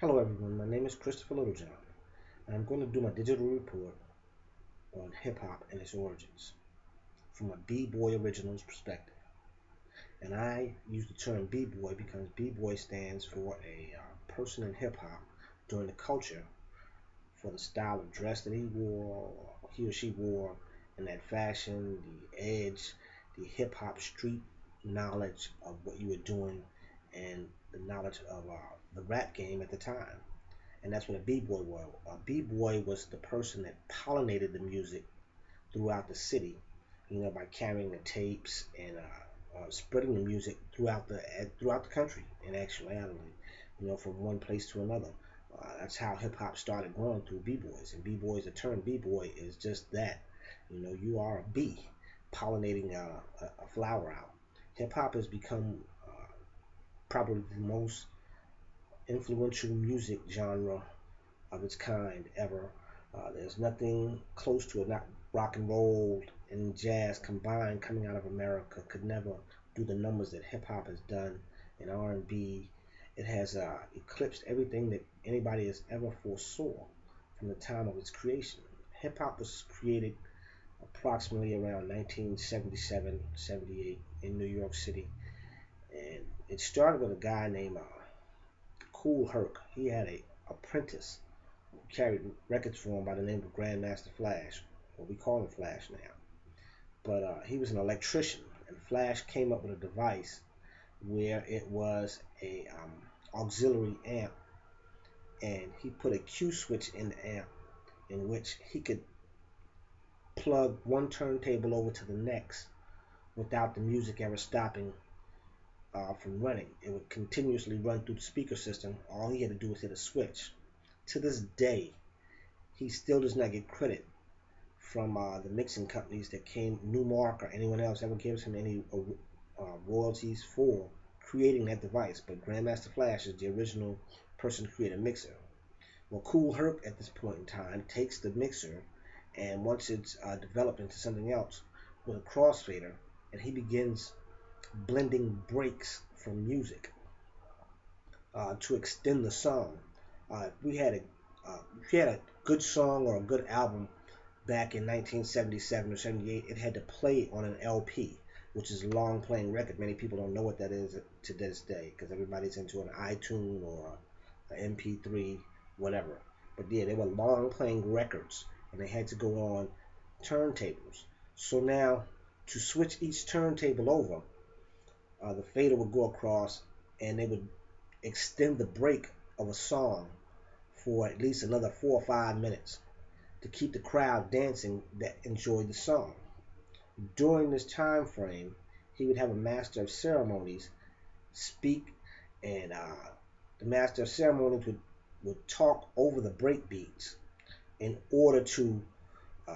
Hello everyone, my name is Christopher Littlejohn, and I'm going to do my digital report on hip hop and its origins from a b-boy originals perspective. And I use the term b-boy because b-boy stands for a person in hip hop during the culture for the style of dress that he or she wore, and that fashion, the edge, the hip hop street knowledge of what you were doing, and the knowledge of the rap game at the time. And that's what a b-boy was. A b-boy was the person that pollinated the music throughout the city, by carrying the tapes and spreading the music throughout the country. In actuality, from one place to another. That's how hip hop started growing through b-boys. And b-boys, the term b-boy is just that. You are a bee pollinating a flower out. Hip hop has become probably the most influential music genre of its kind ever. There's nothing close to it. Not rock and roll and jazz combined coming out of America could never do the numbers that hip hop has done, and R&B. It has eclipsed everything that anybody has ever foresaw from the time of its creation. Hip hop was created approximately around 1977, 78 in New York City, and it started with a guy named Kool Herc. He had a apprentice who carried records for him by the name of Grandmaster Flash. Well, we call him Flash now. But he was an electrician, and Flash came up with a device where it was a auxiliary amp, and he put a Q switch in the amp in which he could plug one turntable over to the next without the music ever stopping from running. It would continuously run through the speaker system. All he had to do was hit a switch. To this day, he still does not get credit from the mixing companies that came, Newmark or anyone else ever gives him any royalties for creating that device. But Grandmaster Flash is the original person to create a mixer. Well, Kool Herc at this point in time takes the mixer, and once it's developed into something else with a crossfader, and he begins blending breaks from music to extend the song. If we had a good song or a good album back in 1977 or 78, it had to play on an LP, which is a long playing record. Many people don't know what that is to this day because everybody's into an iTunes or an MP3, whatever. But yeah, they were long playing records, and they had to go on turntables. So now, to switch each turntable over, the fader would go across, and they would extend the break of a song for at least another 4 or 5 minutes to keep the crowd dancing that enjoyed the song. During this time frame, he would have a master of ceremonies speak, and the master of ceremonies would talk over the break beats in order to uh,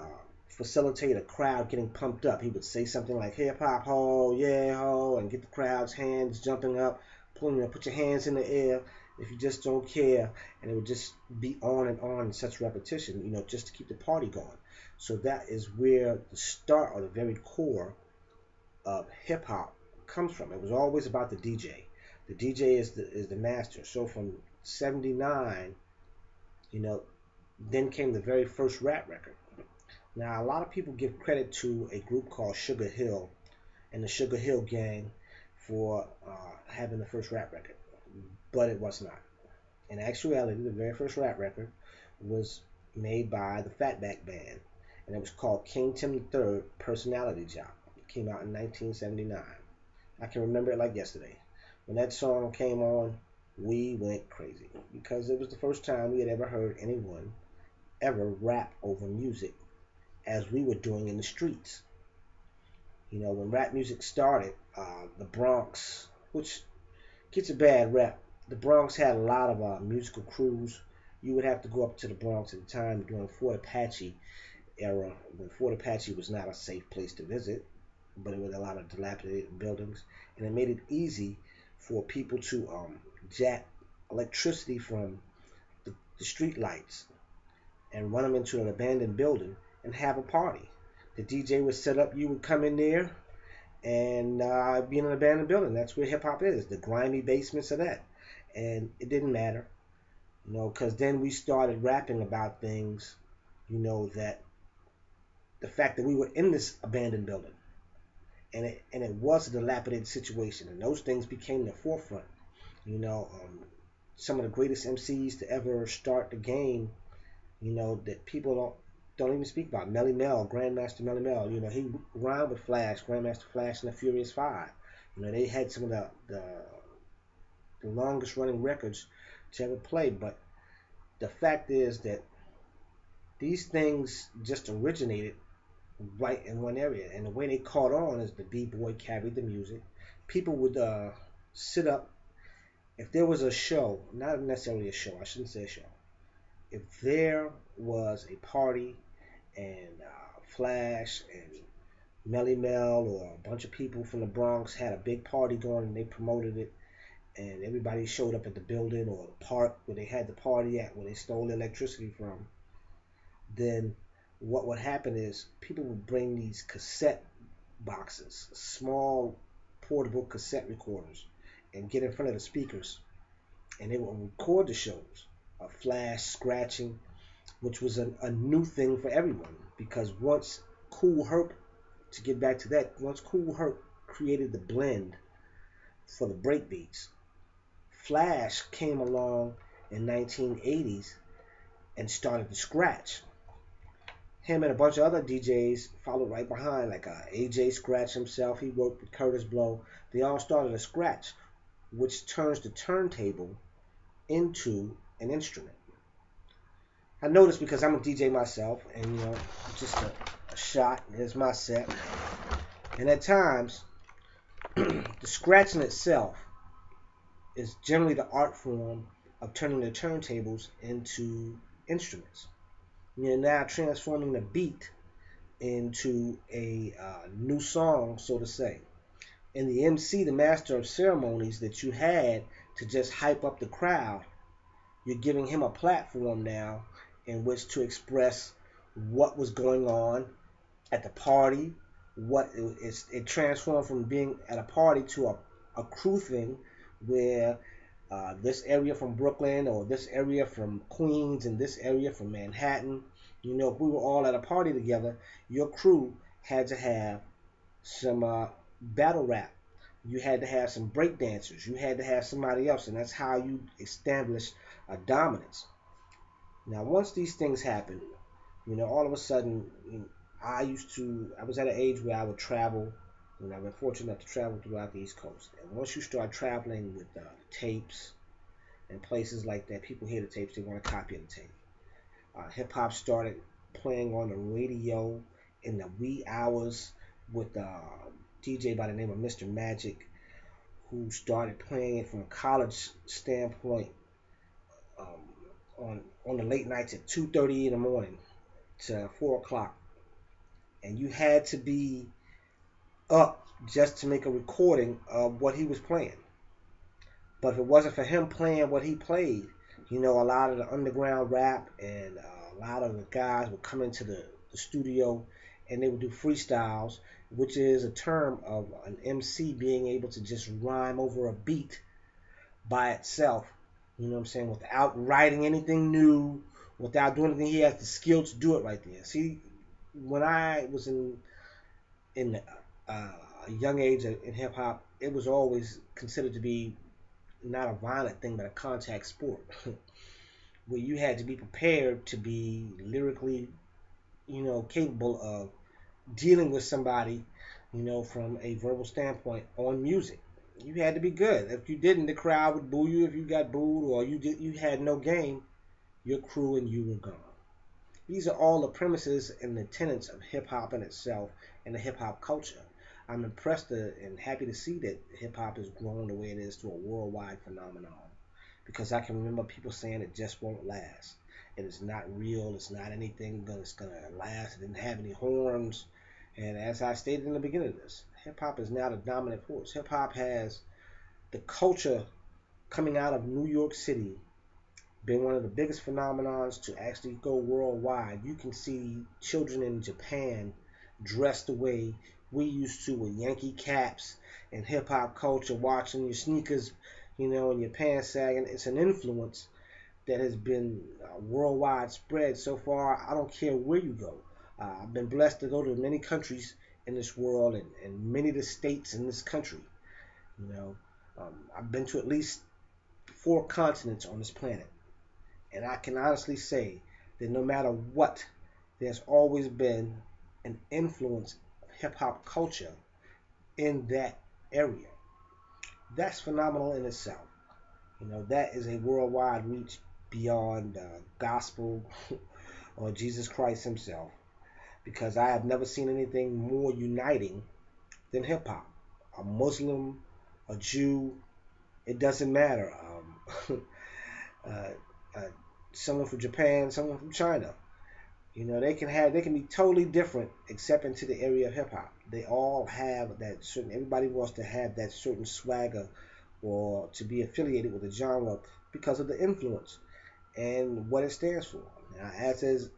facilitate a crowd getting pumped up. He would say something like hip hop ho, yeah ho, and get the crowd's hands jumping up, put your hands in the air if you just don't care, and it would just be on and on in such repetition, just to keep the party going. So that is where the start or the very core of hip hop comes from. It was always about the DJ. The DJ is the master. So from '79, then came the very first rap record. Now, a lot of people give credit to a group called Sugar Hill and the Sugar Hill Gang for having the first rap record, but it was not. In actuality, the very first rap record was made by the Fatback Band, and it was called King Tim III Personality Job. It came out in 1979. I can remember it like yesterday. When that song came on, we went crazy because it was the first time we had ever heard anyone ever rap over music as we were doing in the streets. When rap music started, the Bronx, which gets a bad rap, the Bronx had a lot of musical crews. You would have to go up to the Bronx at the time during Fort Apache era, when Fort Apache was not a safe place to visit, but it was a lot of dilapidated buildings, and it made it easy for people to jack electricity from the street lights and run them into an abandoned building and have a party. The DJ would set up, you would come in there and be in an abandoned building. That's where hip hop is, the grimy basements of that. And it didn't matter. because then we started rapping about things, that the fact that we were in this abandoned building, and it was a dilapidated situation, and those things became the forefront. You know, some of the greatest MCs to ever start the game, that people don't even speak about. Melly Mel, Grandmaster Melly Mel. He rhymed with Flash, Grandmaster Flash, and the Furious Five. They had some of the longest running records to ever play. But the fact is that these things just originated right in one area, and the way they caught on is the b-boy carried the music. People would sit up if there was a show, not necessarily a show. I shouldn't say a show. If there was a party and Flash and Melly Mel or a bunch of people from the Bronx had a big party going and they promoted it, and everybody showed up at the building or the park where they had the party at, where they stole the electricity from, then what would happen is people would bring these cassette boxes, small portable cassette recorders, and get in front of the speakers, and they would record the shows. A Flash scratching, which was a new thing for everyone, because once Cool Herc, to get back to that, once Cool Herc created the blend for the breakbeats, Flash came along in 1980s and started to scratch. Him and a bunch of other DJs followed right behind, like AJ Scratch himself. He worked with Curtis Blow. They all started to scratch, which turns the turntable into an instrument. I noticed because I'm a DJ myself, and just a shot. There's my set, and at times, the scratching itself is generally the art form of turning the turntables into instruments. You're now transforming the beat into a new song, so to say. And the MC, the master of ceremonies that you had to just hype up the crowd, you're giving him a platform now in which to express what was going on at the party. It transformed from being at a party to a crew thing, where this area from Brooklyn or this area from Queens and this area from Manhattan, if we were all at a party together, your crew had to have some battle rap. You had to have some break dancers. You had to have somebody else, and that's how you establish a dominance. Now, once these things happen, all of a sudden, I was at an age where I would travel, and I've been fortunate enough to travel throughout the East Coast. And once you start traveling with tapes and places like that, people hear the tapes, they want to copy the tape. Hip hop started playing on the radio in the wee hours with a DJ by the name of Mr. Magic, who started playing it from a college standpoint, um, on the late nights at 2:30 in the morning to 4 o'clock, and you had to be up just to make a recording of what he was playing. But if it wasn't for him playing what he played, a lot of the underground rap and a lot of the guys would come into the studio and they would do freestyles, which is a term of an MC being able to just rhyme over a beat by itself, what I'm saying, without writing anything new, without doing anything. He has the skill to do it right there. See, when I was in a young age in hip hop, it was always considered to be not a violent thing, but a contact sport, where you had to be prepared to be lyrically, capable of dealing with somebody, from a verbal standpoint on music. You had to be good. If you didn't, the crowd would boo you. If you got booed or you had no game, your crew and you were gone. These are all the premises and the tenets of hip hop in itself and the hip hop culture. I'm impressed and happy to see that hip hop has grown the way it is to a worldwide phenomenon. Because I can remember people saying it just won't last. It is not real. It's not anything that's gonna last. It didn't have any horns. And as I stated in the beginning of this, hip hop is now the dominant force. Hip hop has the culture coming out of New York City been one of the biggest phenomenons to actually go worldwide. You can see children in Japan dressed the way we used to, with Yankee caps and hip hop culture, watching your sneakers, and your pants sagging. It's an influence that has been worldwide spread so far. I don't care where you go. I've been blessed to go to many countries in this world and many of the states in this country. You know, I've been to at least 4 continents on this planet, and I can honestly say that no matter what, there's always been an influence of hip hop culture in that area. That's phenomenal in itself. That is a worldwide reach beyond gospel or Jesus Christ himself, because I have never seen anything more uniting than hip hop. A Muslim, a Jew, it doesn't matter. Uh, uh, Someone from Japan, someone from China. They can be totally different except into the area of hip hop. They all have that certain. Everybody wants to have that certain swagger or to be affiliated with a genre because of the influence and what it stands for. Now, as it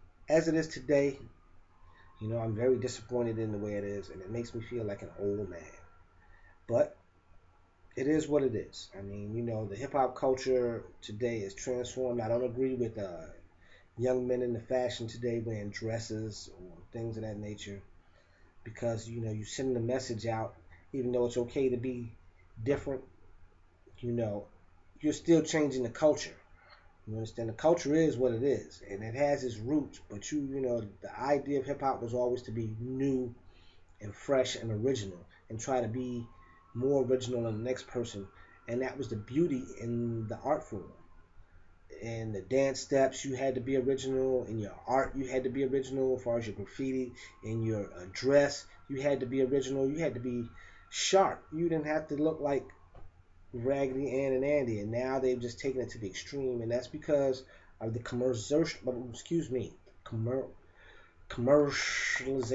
is today, I'm very disappointed in the way it is, and it makes me feel like an old man. But it is what it is. I mean, the hip hop culture today is transformed. I don't agree with young men in the fashion today wearing dresses or things of that nature, because you send a message out, even though it's okay to be different. You know, you're still changing the culture. You understand? The culture is what it is, and it has its roots. But the idea of hip hop was always to be new and fresh and original, and try to be more original than the next person. And that was the beauty in the art form. In the dance steps, you had to be original. In your art, you had to be original. As far as your graffiti, in your dress, you had to be original. You had to be sharp. You didn't have to look like Raggedy Ann and Andy. And now they've just taken it to the extreme, and that's because of the commercialization